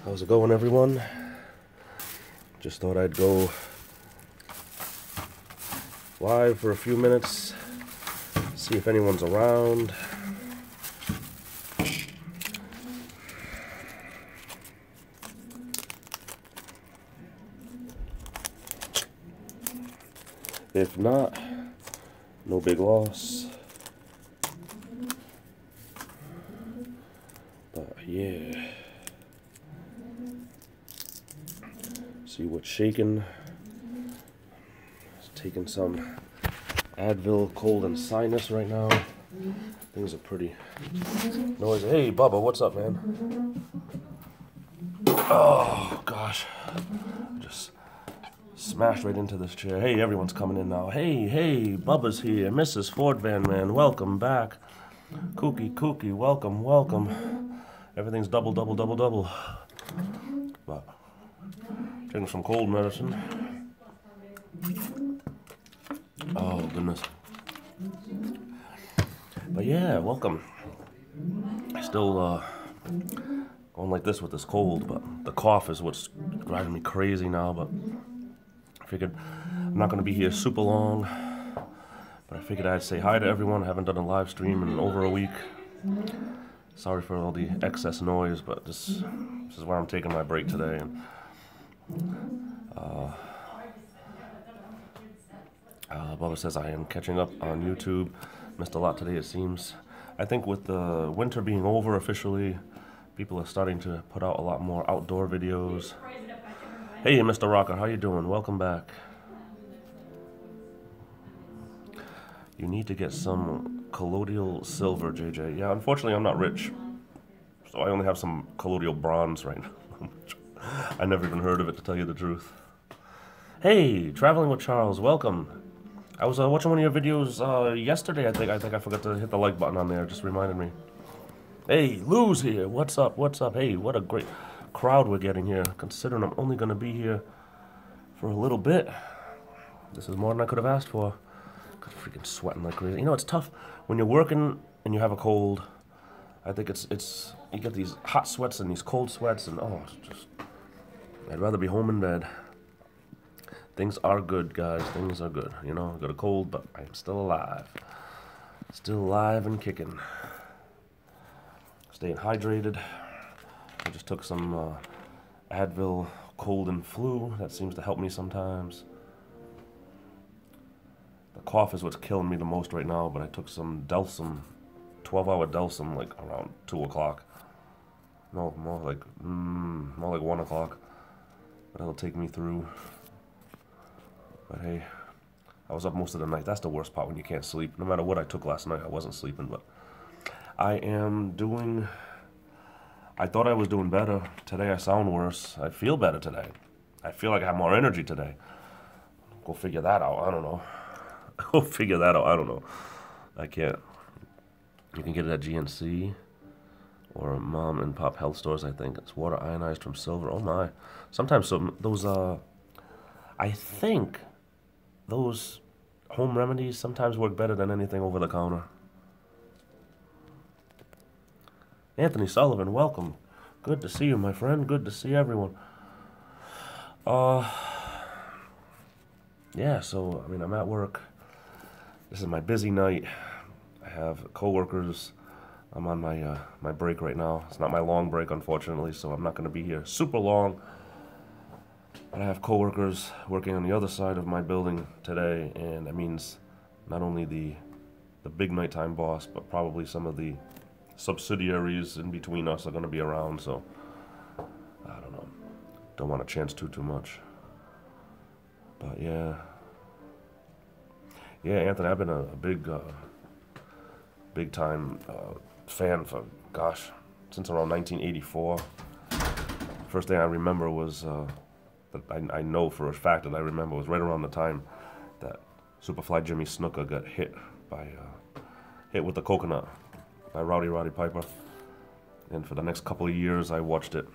How's it going, everyone? Just thought I'd go live for a few minutes, see if anyone's around. If not, no big loss. But yeah. See what's shaking. Taking some Advil, cold and sinus right now. Things are pretty noisy. Hey, Bubba, what's up, man? Oh, gosh. Just smashed right into this chair. Hey, everyone's coming in now. Hey, Bubba's here. Mrs. Ford Van Man, welcome back. Kooky, welcome. Everything's double. But taking some cold medicine. Oh, goodness. But yeah, welcome. Still going like this with this cold, but the cough is what's driving me crazy now. But I figured I'm not going to be here super long. But I figured I'd say hi to everyone. I haven't done a live stream in over a week. Sorry for all the excess noise, but this is where I'm taking my break today. And Bubba says I am catching up on YouTube. Missed a lot today, it seems. I think with the winter being over officially, people are starting to put out a lot more outdoor videos. Hey, Mr. Rocker, how you doing? Welcome back. You need to get some colloidal silver, JJ. Yeah, unfortunately, I'm not rich, so I only have some colloidal bronze right now. I never even heard of it, to tell you the truth. Hey, Traveling with Charles, welcome. I was watching one of your videos yesterday. I think I forgot to hit the like button on there. It just reminded me. Hey, Lou's here. What's up? Hey, what a great crowd we're getting here. Considering I'm only going to be here for a little bit. This is more than I could have asked for. I'm freaking sweating like crazy. You know, it's tough when you're working and you have a cold. I think it's you get these hot sweats and these cold sweats, and oh, it's just, I'd rather be home in bed. Things are good, guys. Things are good. You know, I got a cold, but I'm still alive. Still alive and kicking. Staying hydrated. I just took some Advil, cold and flu. That seems to help me sometimes. The cough is what's killing me the most right now, but I took some Delsum, 12-hour Delsum, like around 2 o'clock. No, more like 1 o'clock. But that'll take me through. But hey, I was up most of the night. That's the worst part, when you can't sleep. No matter what I took last night, I wasn't sleeping. But I am doing... I thought I was doing better. Today I sound worse. I feel better today. I feel like I have more energy today. Go figure that out. I don't know. Go figure that out. I don't know. I can't. You can get it at GNC or mom and pop health stores, I think. It's water ionized from silver. Oh my. Sometimes those I think those home remedies sometimes work better than anything over the counter. Anthony Sullivan, welcome. Good to see you, my friend. Good to see everyone. Yeah, so, I mean, I'm at work. This is my busy night. I have coworkers. I'm on my break right now. It's not my long break, unfortunately, so I'm not going to be here super long. But I have coworkers working on the other side of my building today, and that means not only the big nighttime boss, but probably some of the subsidiaries in between us are going to be around, so I don't know. Don't want to chance too much. But yeah. Yeah, Anthony, I've been a big time fan for, gosh, since around 1984. First thing I remember was... I know for a fact that I remember was right around the time that Superfly Jimmy Snuka got hit with the coconut by Roddy Piper. And for the next couple of years, I watched it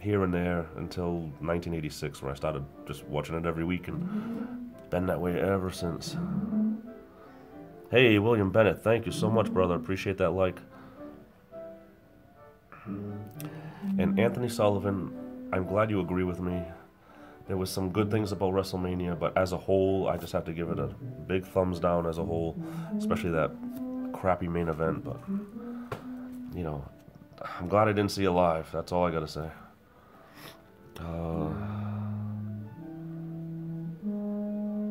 here and there until 1986, where I started just watching it every week, and been that way ever since. Hey, William Bennett, thank you so much, brother. Appreciate that like. And Anthony Sullivan, I'm glad you agree with me. There was some good things about WrestleMania, but as a whole, I just have to give it a big thumbs down as a whole, especially that crappy main event. But, you know, I'm glad I didn't see it live. That's all I gotta say.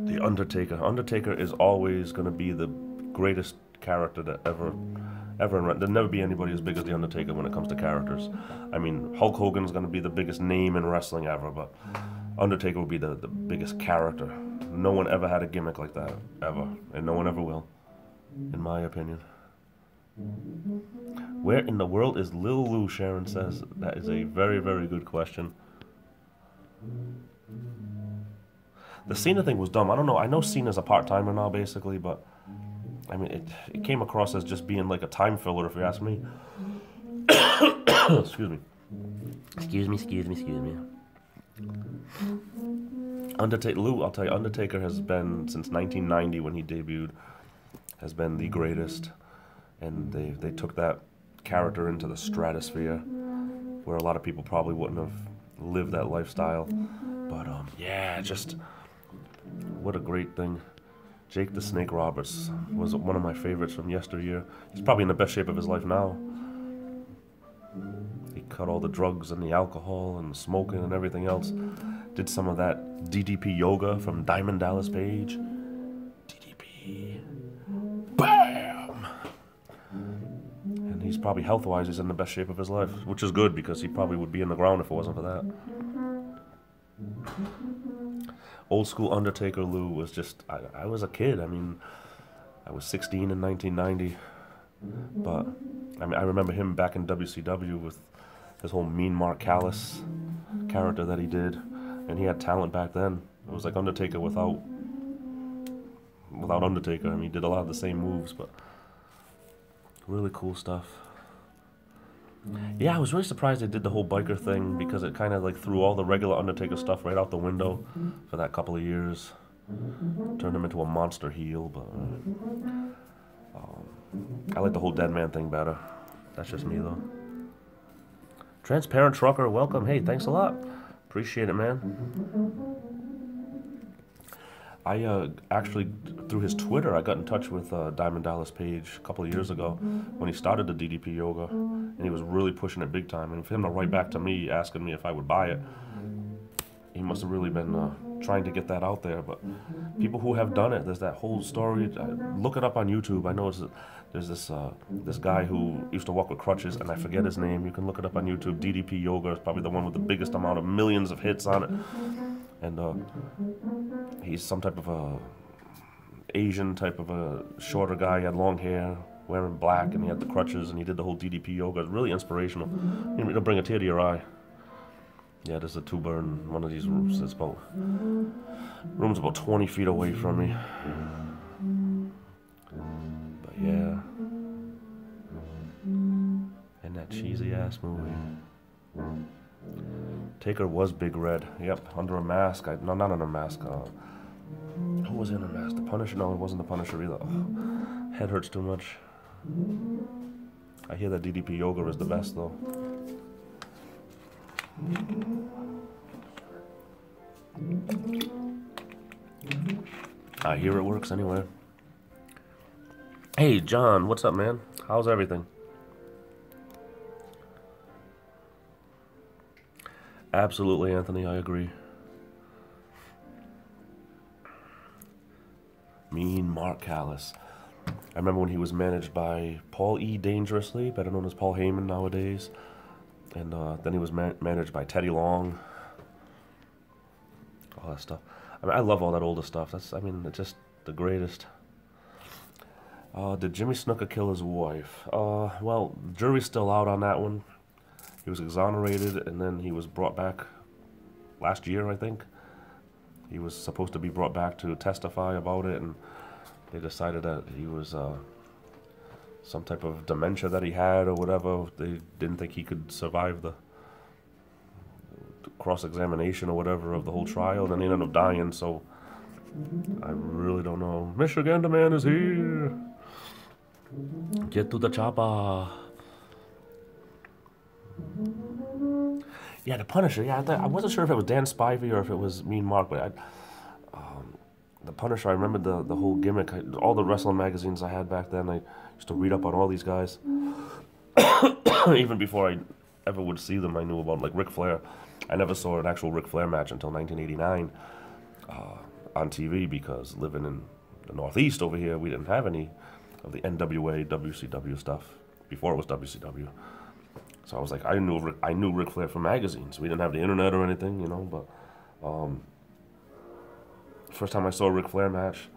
The Undertaker. Undertaker is always gonna be the greatest character that ever. There'll never be anybody as big as The Undertaker when it comes to characters. I mean, Hulk Hogan's going to be the biggest name in wrestling ever, but Undertaker will be the biggest character. No one ever had a gimmick like that, ever. And no one ever will, in my opinion. Where in the world is Lil Lou, Sharon says? That is a very, very good question. The Cena thing was dumb. I don't know. I know Cena's a part-timer now, basically, but... I mean, it came across as just being like a time filler, if you ask me. Excuse me. Excuse me. Lou, I'll tell you, Undertaker has been, since 1990 when he debuted, has been the greatest. And they took that character into the stratosphere, where a lot of people probably wouldn't have lived that lifestyle. But, yeah, just, what a great thing. Jake the Snake Roberts was one of my favorites from yesteryear. He's probably in the best shape of his life now. He cut all the drugs and the alcohol and the smoking and everything else. Did some of that DDP yoga from Diamond Dallas Page. DDP. BAM! And he's probably health-wise, he's in the best shape of his life, which is good because he probably would be in the ground if it wasn't for that. Old school Undertaker Lou was just, I was a kid. I mean, I was 16 in 1990. But, I mean, I remember him back in WCW with his whole Mean Mark Callis character that he did. And he had talent back then. It was like Undertaker without Undertaker. I mean, he did a lot of the same moves, but really cool stuff. Yeah, I was really surprised they did the whole biker thing because it kind of like threw all the regular Undertaker stuff right out the window for that couple of years. Turned him into a monster heel, but I like the whole dead man thing better. That's just me, though. Transparent Trucker, welcome. Hey, thanks a lot. Appreciate it, man. I actually, through his Twitter, I got in touch with Diamond Dallas Page a couple of years ago when he started the DDP Yoga, and he was really pushing it big time. And for him to write back to me, asking me if I would buy it, he must have really been trying to get that out there. But people who have done it, there's that whole story. Look it up on YouTube. I know there's this guy who used to walk with crutches, and I forget his name. You can look it up on YouTube. DDP Yoga is probably the one with the biggest amount of millions of hits on it. And he's some type of a Asian type of a shorter guy. He had long hair, wearing black, and he had the crutches, and he did the whole DDP yoga. It's really inspirational. It'll bring a tear to your eye. Yeah, there's a tuba in one of these rooms. It's about room's about 20 feet away from me. But yeah, and that cheesy ass movie. Taker was Big Red. Yep, under a mask. No, not under a mask. Who was in a mask? The Punisher? No, it wasn't the Punisher either. Oh, head hurts too much. I hear that DDP Yoga is the best, though. I hear it works anyway. Hey, John, what's up, man? How's everything? Absolutely, Anthony, I agree. Mean Mark Callis. I remember when he was managed by Paul E. Dangerously, better known as Paul Heyman nowadays. And then he was managed by Teddy Long. All that stuff. I mean, I love all that older stuff. It's just the greatest. Did Jimmy Snuka kill his wife? Well, jury's still out on that one. He was exonerated, and then he was brought back last year, I think. He was supposed to be brought back to testify about it, and they decided that he was some type of dementia that he had or whatever. They didn't think he could survive the cross-examination or whatever of the whole trial, and then he ended up dying, so I really don't know. Michigan, the man is here. Get to the chopper. Yeah, the Punisher. Yeah, I wasn't sure if it was Dan Spivey or if it was Mean Mark, but the Punisher. I remember the whole gimmick. All the wrestling magazines I had back then. I used to read up on all these guys. Even before I ever would see them, I knew about like Ric Flair. I never saw an actual Ric Flair match until 1989 on TV because living in the Northeast over here, we didn't have any of the NWA, WCW stuff before it was WCW. So I was like, I knew Ric Flair from magazines. We didn't have the internet or anything, you know. But first time I saw a Ric Flair match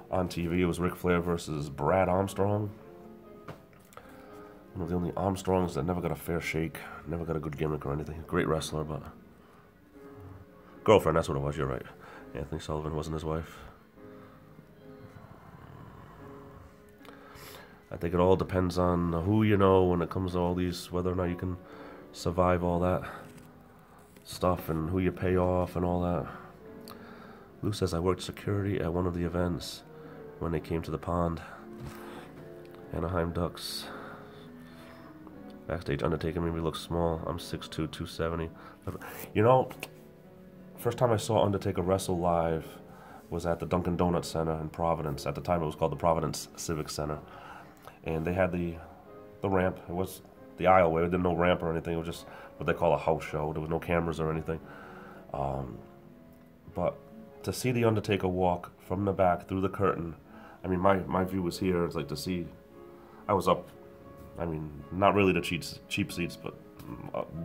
on TV, it was Ric Flair versus Brad Armstrong. One of the only Armstrongs that never got a fair shake, never got a good gimmick or anything. Great wrestler, but girlfriend. That's what it was. You're right. Anthony Sullivan wasn't his wife. I think it all depends on who you know when it comes to all these, whether or not you can survive all that stuff and who you pay off and all that. Lou says, I worked security at one of the events when they came to the pond. Anaheim Ducks. Backstage, Undertaker made me look small. I'm 6'2", 270. You know, first time I saw Undertaker wrestle live was at the Dunkin' Donuts Center in Providence. At the time, it was called the Providence Civic Center. And they had the ramp. It was the aisleway. There was no ramp or anything. It was just what they call a house show. There was no cameras or anything. But to see the Undertaker walk from the back through the curtain, I mean, my view was here. It's like to see, I was up, I mean, not really the cheap seats, but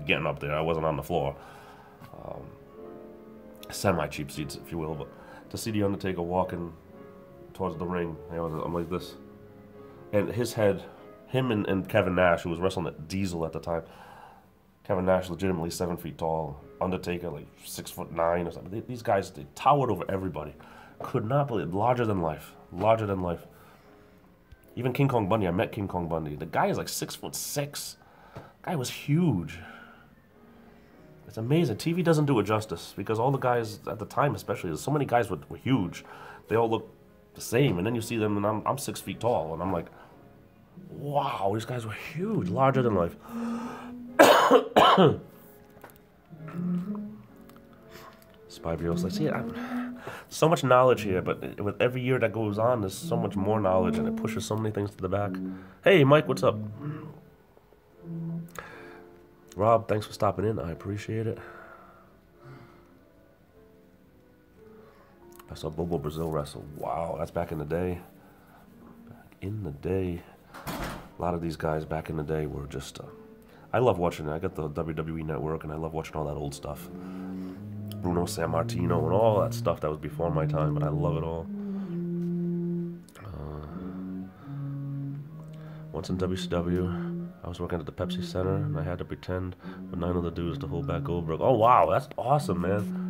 getting up there. I wasn't on the floor. Semi-cheap seats, if you will. But to see the Undertaker walking towards the ring, you know, I'm like this. And his head, him and Kevin Nash, who was wrestling at Diesel at the time. Kevin Nash, legitimately 7 feet tall. Undertaker, like 6'9" or something. These guys, they towered over everybody. Could not believe it. Larger than life. Larger than life. Even King Kong Bundy, I met King Kong Bundy. The guy is like 6'6". Guy was huge. It's amazing. TV doesn't do it justice because all the guys at the time, especially, so many guys were huge. They all look the same, and then you see them, and I'm 6 feet tall, and I'm like, wow, these guys were huge, larger than life. Spivey, like, see, so much knowledge here, but with every year that goes on, there's so much more knowledge, and it pushes so many things to the back. Hey, Mike, what's up? Rob, thanks for stopping in. I appreciate it. I saw Bobo Brazil wrestle. Wow, that's back in the day. Back in the day. A lot of these guys back in the day were just... I love watching it. I got the WWE Network, and I love watching all that old stuff. Bruno Sammartino and all that stuff that was before my time, but I love it all. Once in WCW, I was working at the Pepsi Center, and I had to pretend with 9 other dudes to hold back Goldberg. Oh, wow, that's awesome, man.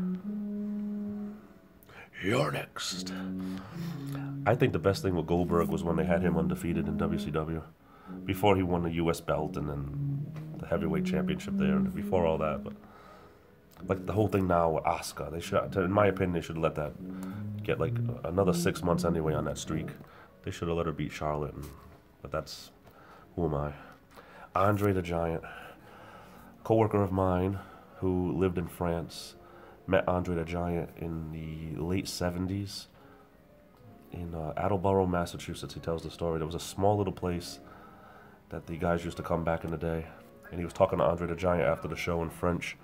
You're next. I think the best thing with Goldberg was when they had him undefeated in WCW. Before he won the U.S. belt and then the heavyweight championship there, and before all that. But like the whole thing now with Asuka, they should, in my opinion, they should let that get like another 6 months anyway on that streak. They should have let her beat Charlotte. But that's, who am I? Andre the Giant, co-worker of mine who lived in France, met Andre the Giant in the late 70s in Attleboro, Massachusetts. He tells the story. There was a small little place that the guys used to come back in the day. And he was talking to Andre the Giant after the show in French.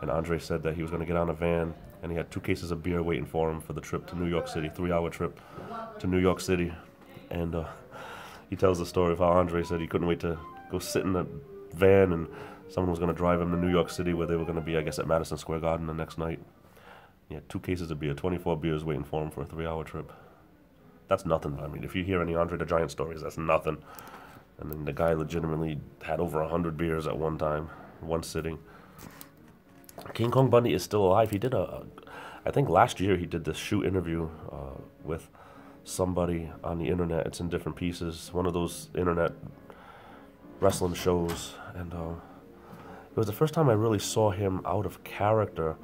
And Andre said that he was going to get on a van, and he had 2 cases of beer waiting for him for the trip to New York City, 3-hour trip to New York City. And he tells the story of how Andre said he couldn't wait to go sit in the van, and someone was going to drive him to New York City, where they were going to be, I guess, at Madison Square Garden the next night. He had 2 cases of beer, 24 beers waiting for him for a 3-hour trip. That's nothing. I mean, if you hear any Andre the Giant stories, that's nothing. And then the guy legitimately had over 100 beers at one time, one sitting. King Kong Bundy is still alive. He did I think last year he did this shoot interview with somebody on the internet. It's in different pieces. One of those internet wrestling shows. And it was the first time I really saw him out of character,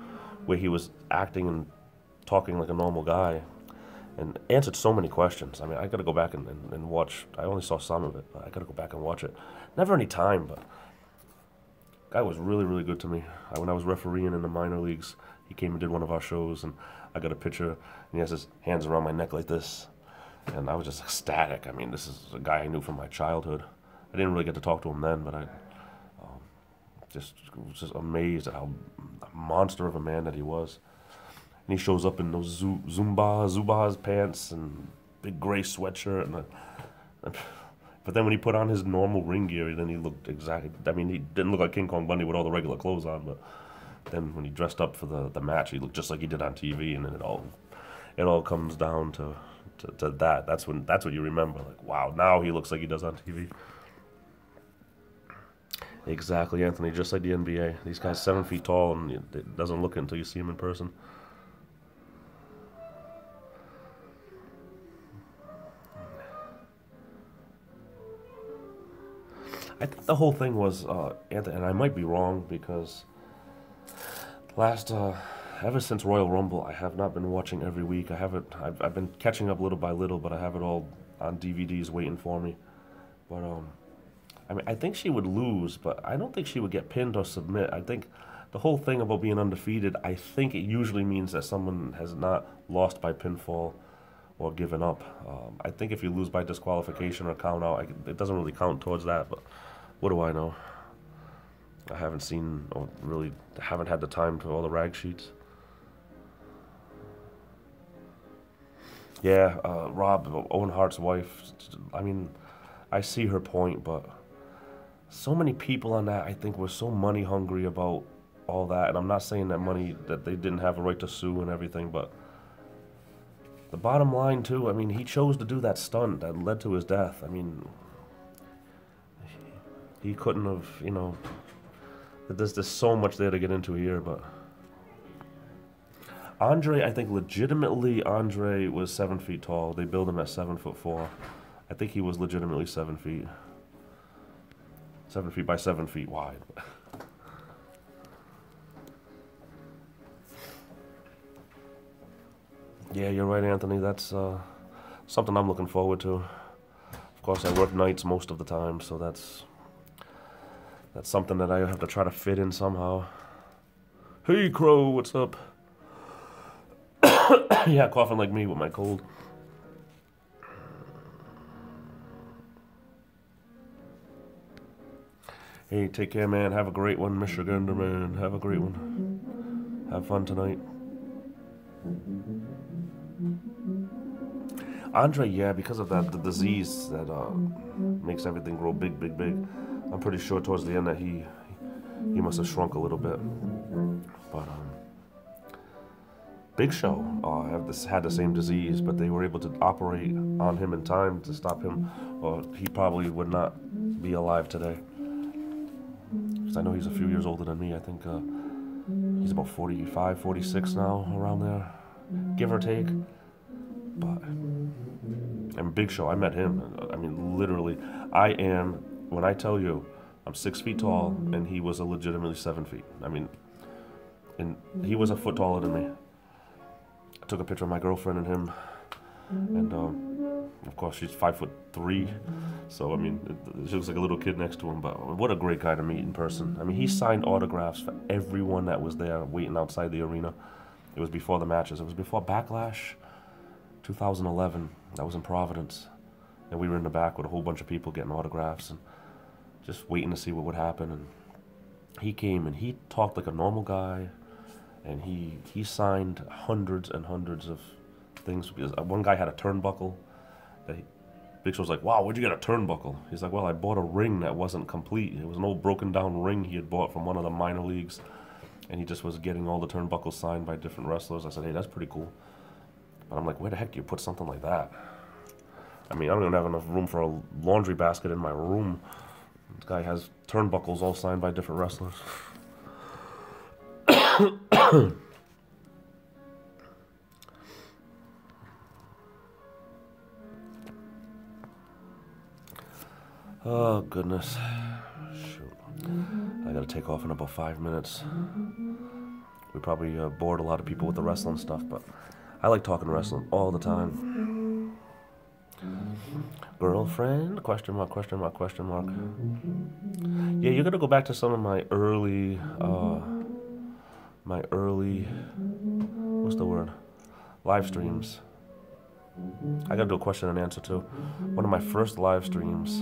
where he was acting and talking like a normal guy. And answered so many questions. I mean, I got to go back and watch. I only saw some of it, but I got to go back and watch it. Never any time, but Guy was really, really good to me. When I was refereeing in the minor leagues, he came and did one of our shows, and I got a picture, and he has his hands around my neck like this. And I was just ecstatic. I mean, this is a guy I knew from my childhood. I didn't really get to talk to him then, but I just was just amazed at how a monster of a man that he was. And he shows up in those Zubaz pants and big gray sweatshirt. But then when he put on his normal ring gear, then he looked exactly... I mean, he didn't look like King Kong Bundy with all the regular clothes on, but then when he dressed up for the match, he looked just like he did on TV, and then it all comes down to that. That's what you remember. Like, wow, now he looks like he does on TV. Exactly, Anthony, just like the NBA. These guys 7 feet tall, and it doesn't look it until you see him in person. I think the whole thing was, Anthony, and I might be wrong, because ever since Royal Rumble, I have not been watching every week. I've been catching up little by little, but I have it all on DVDs waiting for me. But, I mean, I think she would lose, but I don't think she would get pinned or submit. I think the whole thing about being undefeated, I think it usually means that someone has not lost by pinfall or given up. I think if you lose by disqualification or count out, it doesn't really count towards that, but what do I know? I haven't seen, or really haven't had the time to all the rag sheets. Yeah, Rob, Owen Hart's wife, I mean, I see her point, but so many people on that, I think, were so money hungry about all that. And I'm not saying that they didn't have a right to sue and everything, but the bottom line, too, I mean, he chose to do that stunt that led to his death. I mean, he couldn't have, you know, there's so much there to get into here, but Andre, I think legitimately Andre was 7 feet tall. They built him at 7'4". I think he was legitimately 7 feet. 7 feet by 7 feet wide. Yeah, you're right, Anthony. That's something I'm looking forward to. Of course, I work nights most of the time, so that's something that I have to try to fit in somehow. Hey, Crow, what's up? Yeah, coughing like me with my cold. Hey, take care, man. Have a great one, Mr. Gender, man. Have a great one. Have fun tonight. Andre, yeah, because of the disease that makes everything grow big. I'm pretty sure towards the end that he must have shrunk a little bit. But Big Show had the same disease, but they were able to operate on him in time to stop him, or he probably would not be alive today. Because I know he's a few years older than me. I think he's about 45, 46 now, around there, give or take. But, and Big Show, I met him. I mean, literally, when I tell you, I'm 6 feet tall, and he was legitimately 7 feet. I mean, and he was a foot taller than me. I took a picture of my girlfriend and him, and of course she's 5'3", so I mean she looks like a little kid next to him. But what a great guy to meet in person. I mean, he signed autographs for everyone that was there waiting outside the arena. It was before the matches. It was before Backlash 2011. That was in Providence, and we were in the back with a whole bunch of people getting autographs and just waiting to see what would happen. And he came and he talked like a normal guy. And he signed hundreds and hundreds of things. Because one guy had a turnbuckle. Big Show's like, wow, where'd you get a turnbuckle? He's like, well, I bought a ring that wasn't complete. It was an old broken down ring he had bought from one of the minor leagues. And he just was getting all the turnbuckles signed by different wrestlers. I said, hey, that's pretty cool. But I'm like, where the heck do you put something like that? I mean, I don't even have enough room for a laundry basket in my room. This guy has turnbuckles all signed by different wrestlers. Oh, goodness. Shoot. I gotta take off in about 5 minutes. We probably bored a lot of people with the wrestling stuff, but I like talking wrestling all the time. Girlfriend? Question mark, question mark, question mark. Yeah, you're gonna go back to some of my early, what's the word? Live streams. I gotta do a question and answer too. One of my first live streams,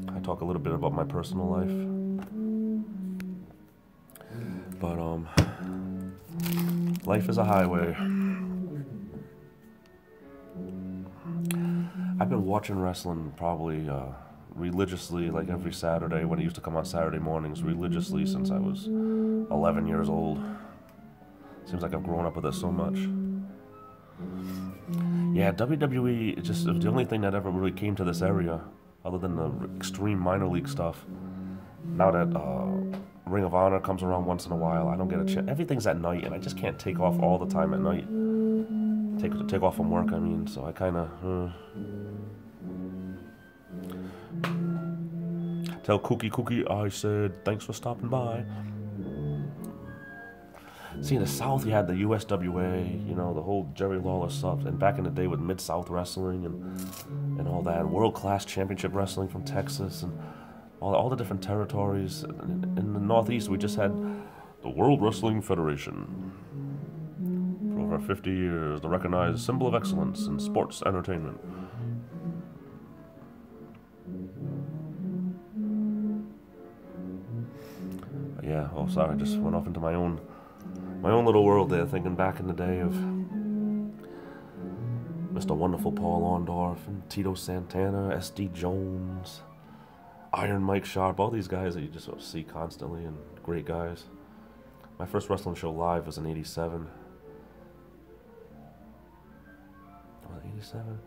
I talk a little bit about my personal life. But, life is a highway. I've been watching wrestling probably religiously, like every Saturday when it used to come on Saturday mornings, religiously since I was 11 years old. Seems like I've grown up with it so much. Yeah, WWE is just the only thing that ever really came to this area, other than the extreme minor league stuff. Now that Ring of Honor comes around once in a while, I don't get a chance. Everything's at night, and I just can't take off all the time at night. Take off from work, I mean, so I kind of... Tell Cookie I said, thanks for stopping by. See, in the South, you had the USWA, you know, the whole Jerry Lawler stuff, and back in the day with Mid-South Wrestling and all that, world-class championship wrestling from Texas, and all the different territories. In the Northeast, we just had the World Wrestling Federation. For over 50 years, the recognized symbol of excellence in sports entertainment. Yeah, oh sorry, I just went off into my own little world there, thinking back in the day of Mr. Wonderful Paul Orndorff and Tito Santana, S.D. Jones, Iron Mike Sharp, all these guys that you just sort of see constantly, and great guys. My first wrestling show live was in '87. Was it '87?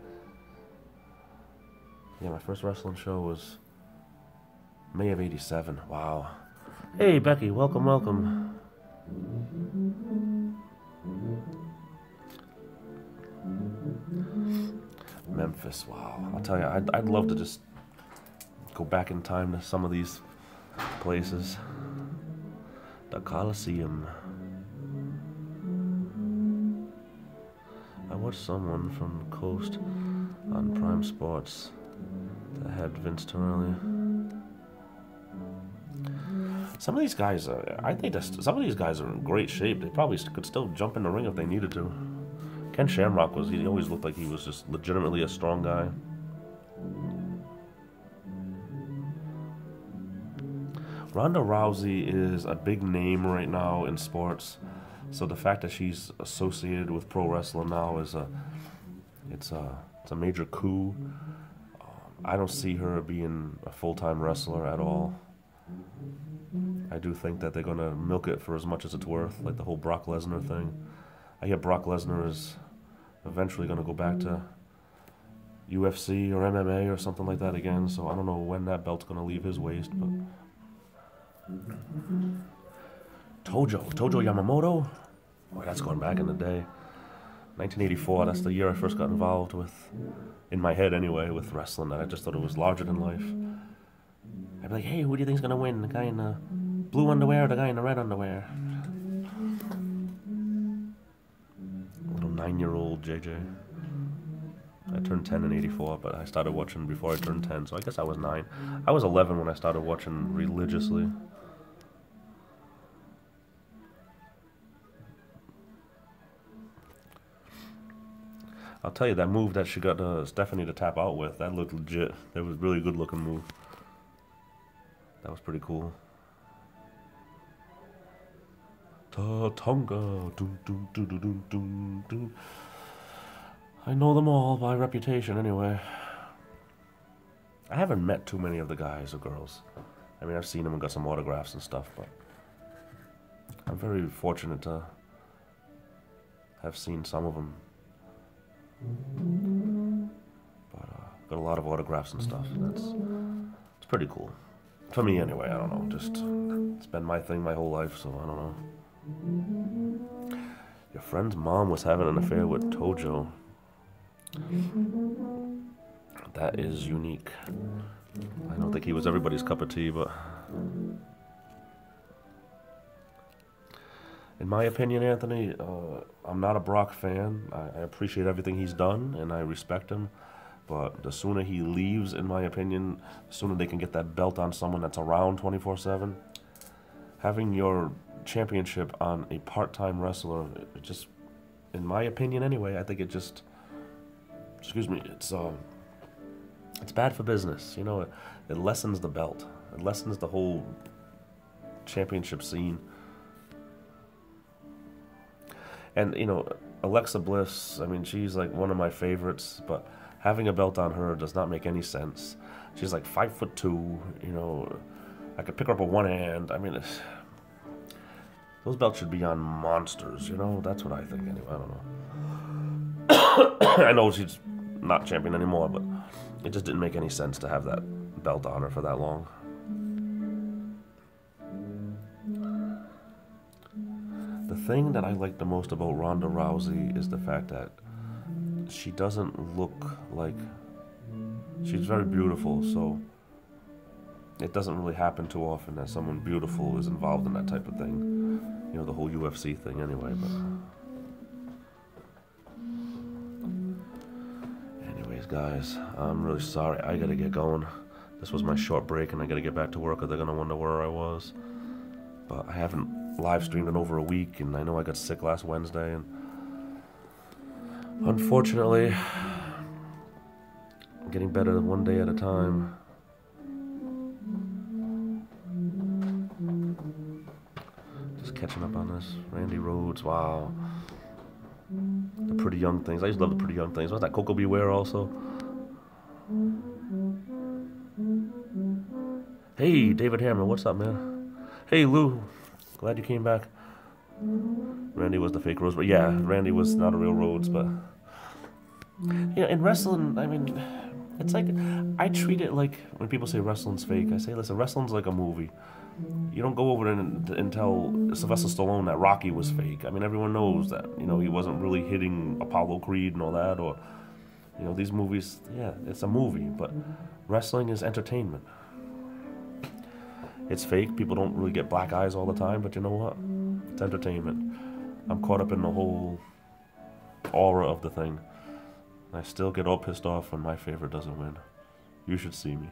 Yeah, my first wrestling show was May of '87. Wow. Hey, Becky, welcome, welcome. Memphis, wow. I'll tell you, I'd love to just go back in time to some of these places. The Coliseum. I watched someone from the coast on Prime Sports that had Vince Turley. Some of these guys, I think that some of these guys are in great shape. They probably could still jump in the ring if they needed to. Ken Shamrock he always looked like he was just legitimately a strong guy. Ronda Rousey is a big name right now in sports, so the fact that she's associated with pro wrestling now is it's a major coup. I don't see her being a full-time wrestler at all. I do think that they're going to milk it for as much as it's worth, like the whole Brock Lesnar thing. I hear Brock Lesnar is eventually going to go back to UFC or MMA or something like that again, so I don't know when that belt's going to leave his waist, but... Tojo Yamamoto? Boy, that's going back in the day. 1984, that's the year I first got involved with, in my head anyway, with wrestling. I just thought it was larger than life. I'd be like, hey, who do you think's gonna win? The guy in the blue underwear or the guy in the red underwear? Little 9-year-old JJ. I turned 10 in '84, but I started watching before I turned 10, so I guess I was 9. I was 11 when I started watching religiously. I'll tell you, that move that she got Stephanie to tap out with, that looked legit. That was a really good looking move. That was pretty cool. Tatonga. Dun, dun, dun, dun, dun, dun, dun. I know them all by reputation anyway. I haven't met too many of the guys or girls. I mean, I've seen them and got some autographs and stuff, but I'm very fortunate to have seen some of them. But got a lot of autographs and stuff. It's pretty cool. For me anyway, I don't know. Just it's been my thing my whole life, so I don't know. Your friend's mom was having an affair with Tojo. That is unique. I don't think he was everybody's cup of tea, but in my opinion, Anthony, I'm not a Brock fan. I appreciate everything he's done, and I respect him. But the sooner he leaves, in my opinion, the sooner they can get that belt on someone that's around 24/7. Having your championship on a part-time wrestler, it just, in my opinion anyway, I think it just, excuse me, it's bad for business. You know, it lessens the belt. It lessens the whole championship scene. And, you know, Alexa Bliss, I mean, she's like one of my favorites, but having a belt on her does not make any sense. She's like 5'2", you know, I could pick her up with one hand. I mean, those belts should be on monsters, you know? That's what I think anyway, I don't know. I know she's not champion anymore, but it just didn't make any sense to have that belt on her for that long. The thing that I like the most about Ronda Rousey is the fact that she doesn't look like, she's very beautiful, so it doesn't really happen too often that someone beautiful is involved in that type of thing. You know, the whole UFC thing anyway, but anyways, guys, I'm really sorry. I gotta get going. This was my short break and I gotta get back to work or they're gonna wonder where I was. But I haven't live streamed in over a week, and I know I got sick last Wednesday, and unfortunately, I'm getting better one day at a time. Just catching up on this. Randy Rhodes, wow. The Pretty Young Things. I used to love the Pretty Young Things. What's that, Coco Beware also? Hey, David Hammer, what's up, man? Hey, Lou. Glad you came back. Randy was the fake Rhodes, but yeah, Randy was not a real Rhodes, but you know, in wrestling, I mean, it's like, I treat it like, when people say wrestling's fake, I say, listen, wrestling's like a movie. You don't go over and tell Sylvester Stallone that Rocky was fake. I mean, everyone knows that, you know, he wasn't really hitting Apollo Creed and all that, or, you know, these movies, yeah, it's a movie, but wrestling is entertainment. It's fake, people don't really get black eyes all the time, but you know what? It's entertainment. I'm caught up in the whole aura of the thing. I still get all pissed off when my favorite doesn't win. You should see me.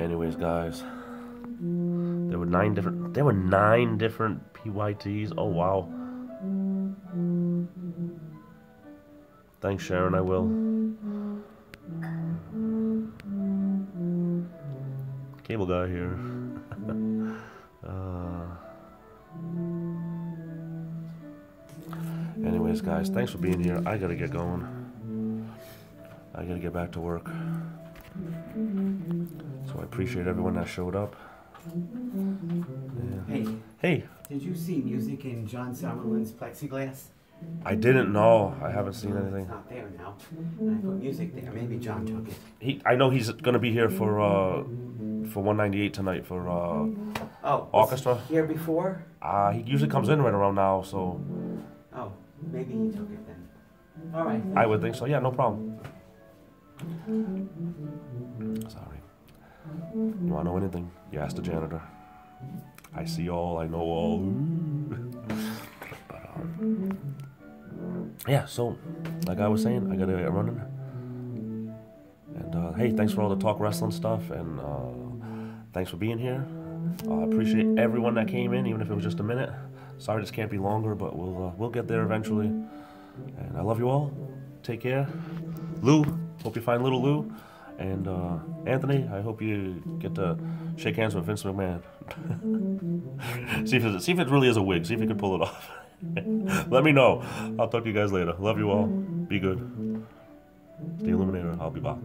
Anyways, guys, there were 9 different PYTs. Oh wow. Thanks, Sharon. I will. Cable guy here. Anyways, guys, thanks for being here. I gotta get going. I gotta get back to work. So I appreciate everyone that showed up. Yeah. Hey. Hey. Did you see music in John Summerlin's plexiglass? I didn't know. I haven't seen anything. It's not there now. And I put music there. Maybe John took it. I know he's gonna be here for 198 tonight for orchestra. Was he here before? He usually comes in right around now, so. Oh, maybe he took it then. All right. I would think so. Yeah, no problem. Sorry. You wanna know anything? You ask the janitor. I see all. I know all. But, yeah, so like I was saying, I gotta get running. And hey, thanks for all the talk wrestling stuff, and thanks for being here. I appreciate everyone that came in, even if it was just a minute. Sorry this can't be longer, but we'll get there eventually. And I love you all. Take care. Lou, hope you find little Lou. And Anthony, I hope you get to shake hands with Vince McMahon. see if it really is a wig. See if you can pull it off. Let me know. I'll talk to you guys later. Love you all. Be good. The Illuminator. I'll be back.